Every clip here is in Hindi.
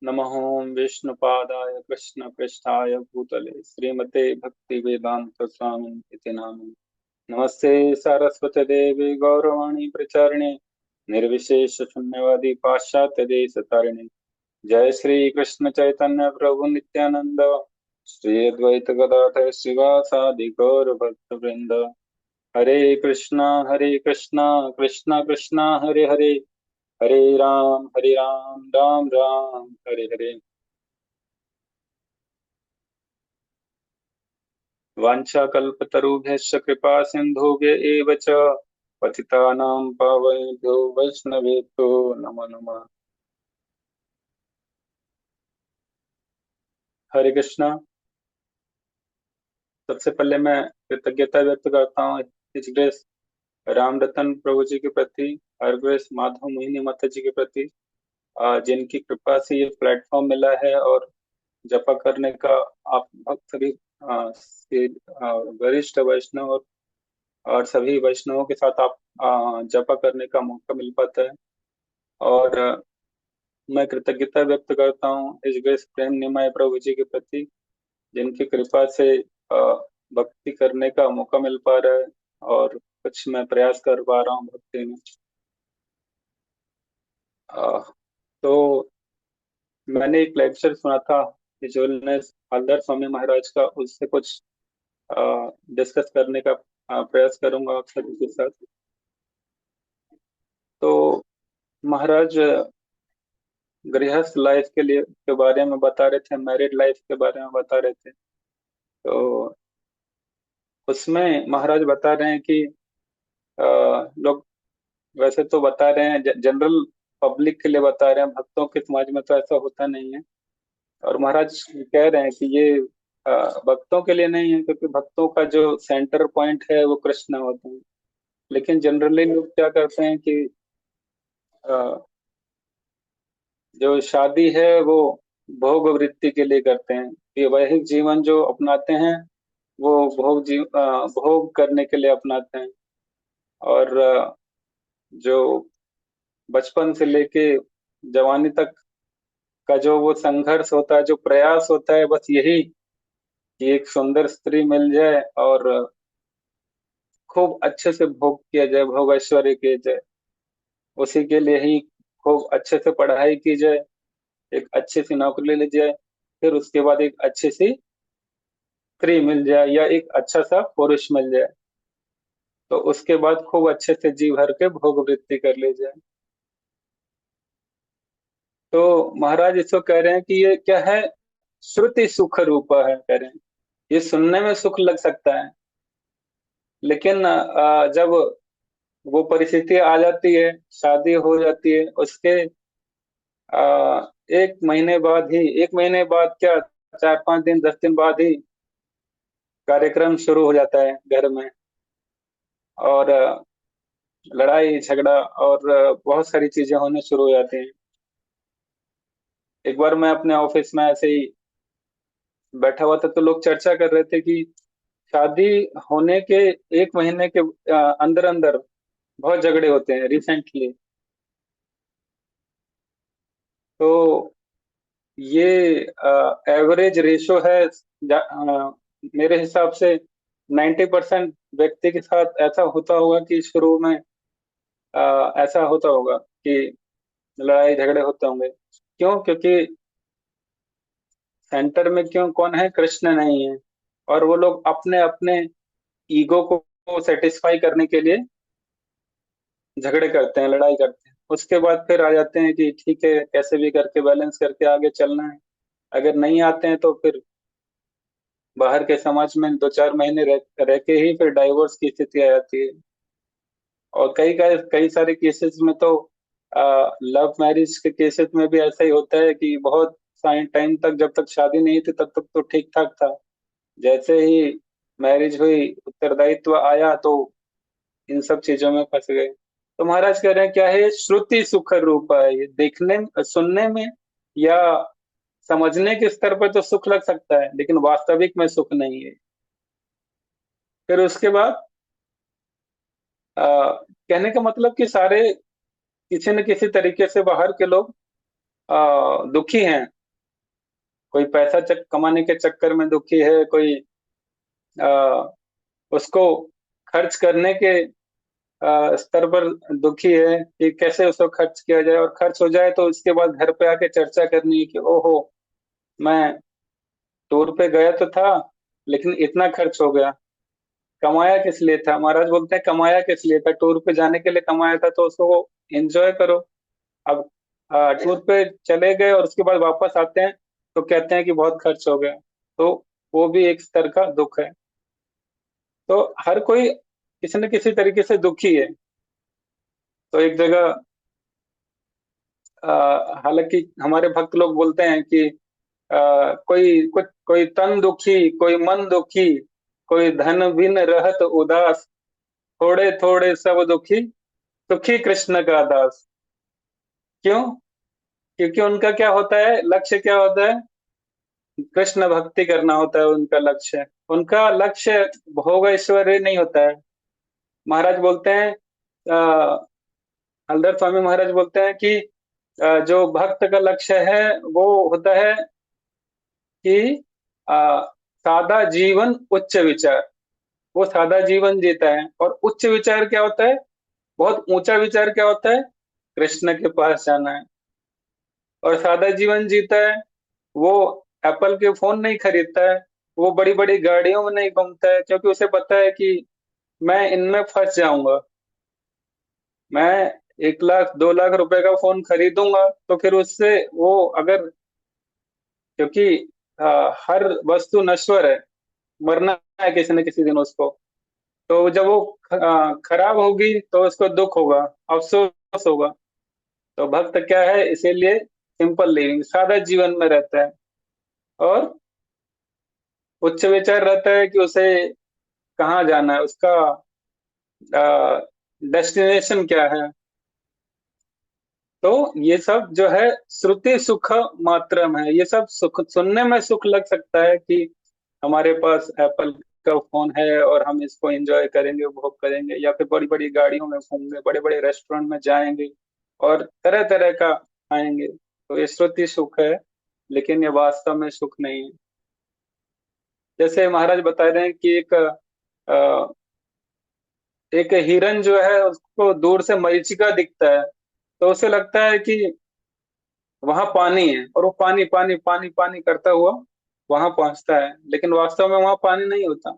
नमः विष्णुपादाय कृष्णपृष्ठाय भूतले श्रीमते भक्तिवेदांत स्वामी इति नामिने। नमस्ते सरस्वती देवी गौरवाणी प्रचारिणे निर्विशेष शून्यवादी पाश्चात्य देश तारिणे। जय श्री कृष्ण चैतन्य प्रभु नित्यानंद श्री अद्वैत गदाधर श्रीवासादि गौर भक्त वृंद। हरे कृष्णा कृष्णा कृष्णा हरे हरे, हरे राम राम हरे हरे। वाञ्छाकल्पतरुभ्यश्च कृपा सिन्धुभ्य एव च पतितानां पावनेभ्यो वैष्णवेभ्यो नमो नमः। हरे कृष्णा। सबसे पहले मैं कृतज्ञता व्यक्त करता हूँ इस ग्रेस राम रतन प्रभु जी के प्रति, हर ग्रेस माधव मोहिनी माता जी के प्रति, जिनकी कृपा से ये प्लेटफॉर्म मिला है और जपा करने का आप भक्त सभी वरिष्ठ वैष्णव और सभी वैष्णवों के साथ आप जपा करने का मौका मिल पाता है। और मैं कृतज्ञता व्यक्त करता हूँ इस ग्रेस प्रेम निमाय प्रभु जी के प्रति, जिनकी कृपा से भक्ति करने का मौका मिल पा रहा है और कुछ मैं प्रयास कर पा रहा हूँ भक्ति में। अ, तो मैंने एक लेक्चर सुना था विजुअलनेस हलदर स्वामी महाराज का, उससे कुछ डिस्कस करने का प्रयास करूंगा आप सभी के साथ। तो महाराज गृहस्थ लाइफ के लिए के बारे में बता रहे थे, मैरिड लाइफ के बारे में बता रहे थे। तो उसमें महाराज बता रहे हैं कि लोग वैसे तो बता रहे हैं, जनरल पब्लिक के लिए बता रहे हैं, भक्तों के समाज में तो ऐसा होता नहीं है। और महाराज कह रहे हैं कि ये भक्तों के लिए नहीं है, क्योंकि भक्तों का जो सेंटर पॉइंट है वो कृष्ण होते हैं। लेकिन जनरली लोग क्या करते हैं कि अ, जो शादी है वो भोग वृत्ति के लिए करते हैं, ये वैवाहिक जीवन जो अपनाते हैं वो भोग करने के लिए अपनाते हैं। और जो बचपन से लेके जवानी तक का जो वो संघर्ष होता है, जो प्रयास होता है, बस यही कि एक सुंदर स्त्री मिल जाए और खूब अच्छे से भोग किया जाए, भोग ऐश्वर्य किया जाए। उसी के लिए ही खूब अच्छे से पढ़ाई की जाए, एक अच्छी सी नौकरी ले जाए, फिर उसके बाद एक अच्छी सी स्त्री मिल जाए या एक अच्छा सा पुरुष मिल जाए, तो उसके बाद खूब अच्छे से जी भर के भोग वृत्ति कर ले जाए। तो महाराज इसको कह रहे हैं कि ये क्या है, श्रुति सुख रूप है, कह रहे हैं ये सुनने में सुख लग सकता है, लेकिन जब वो परिस्थिति आ जाती है, शादी हो जाती है, उसके एक महीने बाद ही, एक महीने बाद क्या, 4 5 दिन 10 दिन बाद ही कार्यक्रम शुरू हो जाता है घर में। और लड़ाई झगड़ा और बहुत सारी चीजें होने शुरू हो जाती हैं। एक बार मैं अपने ऑफिस में ऐसे ही बैठा हुआ था, तो लोग चर्चा कर रहे थे कि शादी होने के 1 महीने के अंदर अंदर बहुत झगड़े होते हैं रिसेंटली। तो ये एवरेज रेशो है, मेरे हिसाब से 90% व्यक्ति के साथ ऐसा होता होगा कि शुरू में ऐसा होता होगा कि लड़ाई झगड़े होते होंगे। क्यों? क्योंकि सेंटर में क्यों कौन है, कृष्ण नहीं है। और वो लोग अपने अपने ईगो को सेटिस्फाई करने के लिए झगड़े करते हैं, लड़ाई करते हैं। उसके बाद फिर आ जाते हैं कि ठीक है, कैसे भी करके बैलेंस करके आगे चलना है। अगर नहीं आते हैं तो फिर बाहर के समाज में 2 4 महीने रह के ही फिर डाइवोर्स की स्थिति आ जाती है। और कई सारे केसेस में तो लव मैरिज के केसेस में भी ऐसा ही होता है कि बहुत टाइम तक, जब तक शादी नहीं थी तब तक तो ठीक ठाक था। जैसे ही मैरिज हुई, उत्तरदायित्व आया, तो इन सब चीजों में फंस गए। तो महाराज कह रहे हैं क्या है, ये श्रुति सुख रूप है। ये देखने सुनने में या समझने के स्तर पर तो सुख लग सकता है, लेकिन वास्तविक में सुख नहीं है। फिर उसके बाद कहने का मतलब कि सारे किसी न किसी तरीके से बाहर के लोग दुखी हैं। कोई पैसा कमाने के चक्कर में दुखी है, कोई आ, उसको खर्च करने के स्तर पर दुखी है कि कैसे उसको खर्च किया जाए, और खर्च हो जाए तो उसके बाद घर पे आके चर्चा करनी है कि ओहो, मैं टूर पे गया तो था लेकिन इतना खर्च हो गया। कमाया किस लिए था? महाराज बोलते हैं कमाया किस लिए था? टूर पे जाने के लिए कमाया था, तो उसको एंजॉय करो। अब टूर पे चले गए और उसके बाद वापस आते हैं तो कहते हैं कि बहुत खर्च हो गया। तो वो भी एक स्तर का दुख है। तो हर कोई किसी न किसी तरीके से दुखी है। तो एक जगह हालांकि हमारे भक्त लोग बोलते हैं कि कोई तन दुखी, कोई मन दुखी, कोई धन बिन रहत उदास, थोड़े थोड़े सब दुखी, सुखी कृष्ण का दास। क्यों? क्योंकि उनका क्या होता है, लक्ष्य क्या होता है? कृष्ण भक्ति करना होता है उनका लक्ष्य। उनका लक्ष्य भोग ऐश्वर्य नहीं होता है। महाराज बोलते हैं, हलधर स्वामी महाराज बोलते हैं कि जो भक्त का लक्ष्य है वो होता है कि सादा जीवन उच्च विचार। वो सादा जीवन जीता है। और उच्च विचार क्या होता है? बहुत ऊंचा विचार क्या होता है? कृष्ण के पास जाना है। और सादा जीवन जीता है वो एप्पल के फोन नहीं खरीदता है, वो बड़ी बड़ी गाड़ियों में नहीं घूमता है, क्योंकि उसे पता है कि मैं इनमें फंस जाऊंगा। मैं 1 लाख 2 लाख रुपए का फोन खरीदूंगा तो फिर उससे वो अगर, क्योंकि हर वस्तु नश्वर है, मरना है किसी न किसी दिन उसको। तो जब वो खराब होगी तो उसको दुख होगा, अफसोस होगा। तो भक्त क्या है, इसीलिए सिंपल लिविंग, सादा जीवन में रहता है। और उच्च विचार रहता है कि उसे कहाँ जाना है, उसका डेस्टिनेशन क्या है। तो ये सब जो है श्रुति सुख मात्रम है। ये सब सुख सुनने में सुख लग सकता है कि हमारे पास एप्पल का फोन है और हम इसको एंजॉय करेंगे, उपभोग करेंगे, या फिर बड़ी बड़ी गाड़ियों में घूमेंगे, बड़े बड़े रेस्टोरेंट में जाएंगे और तरह तरह का खाएंगे। तो ये श्रुति सुख है, लेकिन ये वास्तव में सुख नहीं है। जैसे महाराज बता रहे हैं कि एक हिरन जो है उसको दूर से मरीचिका दिखता है, तो उसे लगता है कि वहां पानी है, और वो पानी पानी पानी पानी करता हुआ वहां पहुंचता है, लेकिन वास्तव में वहां पानी नहीं होता।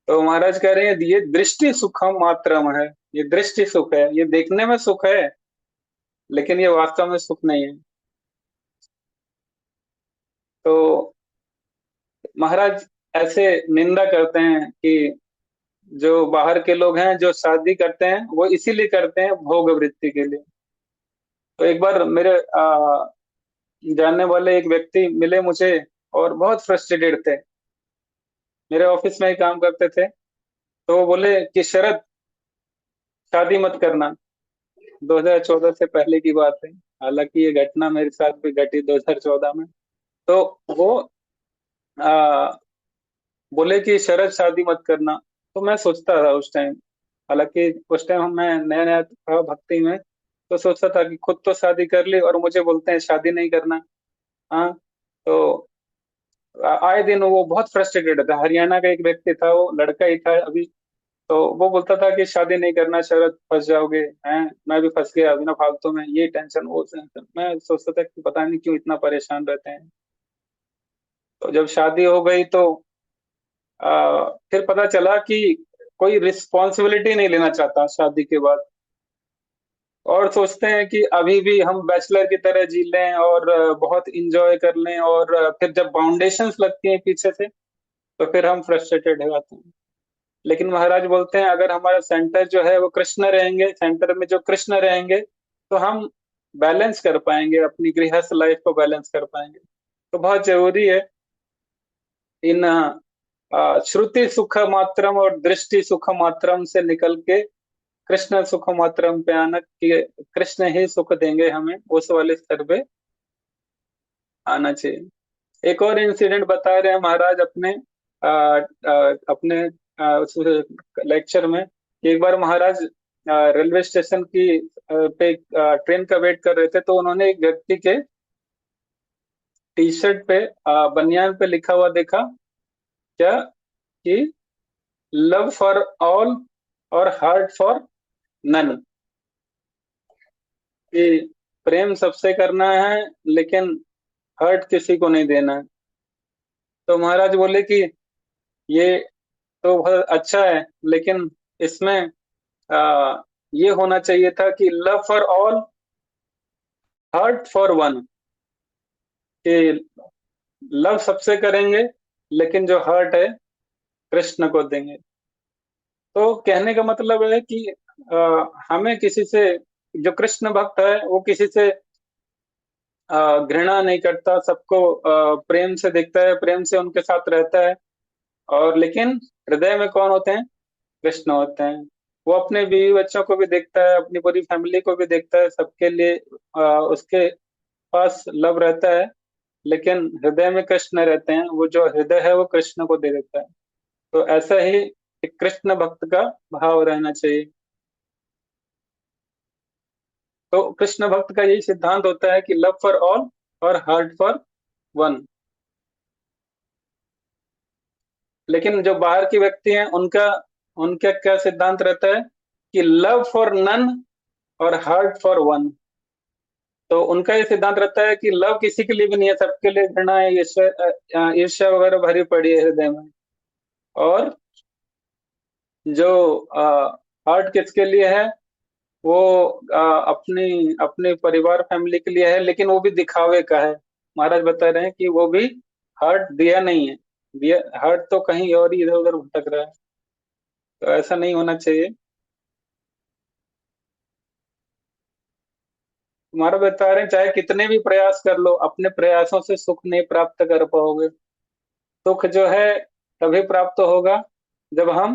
तो महाराज कह रहे हैं ये दृष्टि सुखम मात्रम है। ये दृष्टि सुख है, ये देखने में सुख है, लेकिन ये वास्तव में सुख नहीं है। तो महाराज ऐसे निंदा करते हैं कि जो बाहर के लोग हैं जो शादी करते हैं वो इसीलिए करते हैं भोग वृत्ति के लिए। तो एक बार मेरे जानने वाले एक व्यक्ति मिले मुझे और बहुत फ्रस्ट्रेटेड थे। मेरे ऑफिस में ही काम करते थे। तो वो बोले कि शरद, शादी मत करना। 2014 से पहले की बात है, हालांकि ये घटना मेरे साथ भी घटी 2014 में। तो वो आ, बोले कि शरद शादी मत करना। तो मैं सोचता था उस टाइम, हालांकि उस टाइम मैं नया नया था भक्ति में, तो सोचता था कि खुद तो शादी कर ली और मुझे बोलते हैं शादी नहीं करना। हाँ। तो आए दिन वो बहुत फ्रस्ट्रेटेड था। हरियाणा का एक व्यक्ति था, वो लड़का ही था अभी। तो वो बोलता था कि शादी नहीं करना शरद, फंस जाओगे। हैं, मैं भी फंस गया बिना फालतू में, ये टेंशन वो टेंशन। मैं सोचता था कि पता नहीं क्यों इतना परेशान रहते हैं। तो जब शादी हो गई तो फिर पता चला कि कोई रिस्पॉन्सिबिलिटी नहीं लेना चाहता शादी के बाद, और सोचते हैं कि अभी भी हम बैचलर की तरह जी लें और बहुत इंजॉय कर लें, और फिर जब बाउंडेशंस लगती हैं पीछे से तो फिर हम फ्रस्ट्रेटेड हो जाते हैं। लेकिन महाराज बोलते हैं अगर हमारा सेंटर जो है वो कृष्ण रहेंगे, सेंटर में जो कृष्ण रहेंगे, तो हम बैलेंस कर पाएंगे, अपनी गृहस्थ लाइफ को बैलेंस कर पाएंगे। तो बहुत जरूरी है इन श्रुति सुख मात्रम और दृष्टि सुख मात्रम से निकल के कृष्ण सुख मात्रम पे आना, कि कृष्ण ही सुख देंगे हमें, उस वाले स्तर पे आना चाहिए। एक और इंसिडेंट बता रहे हैं महाराज अपने अपने उस लेक्चर में कि एक बार महाराज रेलवे स्टेशन की पे ट्रेन का वेट कर रहे थे, तो उन्होंने एक व्यक्ति के टी शर्ट पे, बनियान पे लिखा हुआ देखा, क्या, कि लव फॉर ऑल और हार्ट फॉर नन, कि प्रेम सबसे करना है लेकिन हर्ट किसी को नहीं देना है। तो महाराज बोले कि ये तो बहुत अच्छा है, लेकिन इसमें आ, ये होना चाहिए था कि love for all, heart for one, कि लव सबसे करेंगे लेकिन जो हर्ट है कृष्ण को देंगे। तो कहने का मतलब है कि हमें किसी से, जो कृष्ण भक्त है वो किसी से घृणा नहीं करता, सबको प्रेम से देखता है, प्रेम से उनके साथ रहता है। और लेकिन हृदय में कौन होते हैं? कृष्ण होते हैं। वो अपने बीवी बच्चों को भी देखता है, अपनी पूरी फैमिली को भी देखता है, सबके लिए उसके पास लव रहता है, लेकिन हृदय में कृष्ण रहते हैं। वो जो हृदय है वो कृष्ण को दे देता है। तो ऐसा ही एक कृष्ण भक्त का भाव रहना चाहिए। तो कृष्ण भक्त का यही सिद्धांत होता है कि लव फॉर ऑल और हार्ट फॉर वन। लेकिन जो बाहर के व्यक्ति हैं उनका उनका क्या सिद्धांत रहता है कि लव फॉर नन और हार्ट फॉर वन। तो उनका ये सिद्धांत रहता है कि लव किसी के लिए भी नहीं है, सबके लिए घृणा है, ईर्ष्या वगैरह भरी पड़ी है हृदय में। और जो हार्ट किसके लिए है? वो अपनी अपने परिवार फैमिली के लिए है, लेकिन वो भी दिखावे का है। महाराज बता रहे हैं कि वो भी हार्ट दिया नहीं है, दिया हार्ट तो कहीं और ही इधर उधर भटक रहा है। तो ऐसा नहीं होना चाहिए। तुम्हारा बता रहे हैं चाहे कितने भी प्रयास कर लो, अपने प्रयासों से सुख नहीं प्राप्त कर पाओगे। सुख जो है तभी प्राप्त होगा जब हम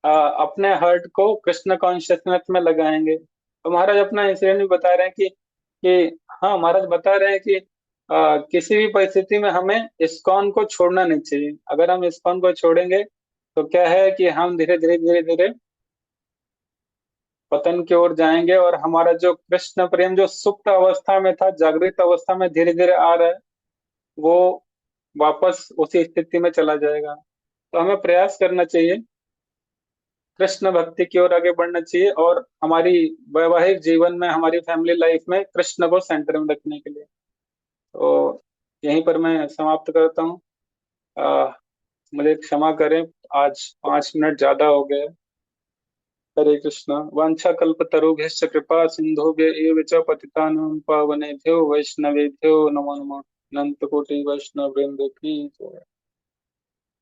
अपने हार्ट को कृष्ण कॉन्शियसनेस में लगाएंगे। तो महाराज अपना इंसिडेंट भी बता रहे हैं कि हाँ, महाराज बता रहे हैं कि किसी भी परिस्थिति में हमें इस्कॉन को छोड़ना नहीं चाहिए। अगर हम इस्कॉन को छोड़ेंगे तो क्या है कि हम धीरे धीरे धीरे धीरे पतन की ओर जाएंगे, और हमारा जो कृष्ण प्रेम जो सुप्त अवस्था में था, जागृत अवस्था में धीरे धीरे आ रहा है, वो वापस उसी स्थिति में चला जाएगा। तो हमें प्रयास करना चाहिए, कृष्ण भक्ति की ओर आगे बढ़ना चाहिए, और हमारी वैवाहिक जीवन में, हमारी फैमिली लाइफ में कृष्ण को सेंटर में रखने के लिए। तो यहीं पर मैं समाप्त करता हूँ। आ, मुझे क्षमा करें, आज 5 मिनट ज्यादा हो गए। हरे कृष्णा। वांछा कल्पतरुभ्यश्च कृपा सिंधुभ्य एव च पतितानां पावनेभ्यो वैष्णवेभ्यो नमो नमः। अनंत कोटि वैष्णव वृंद की जय।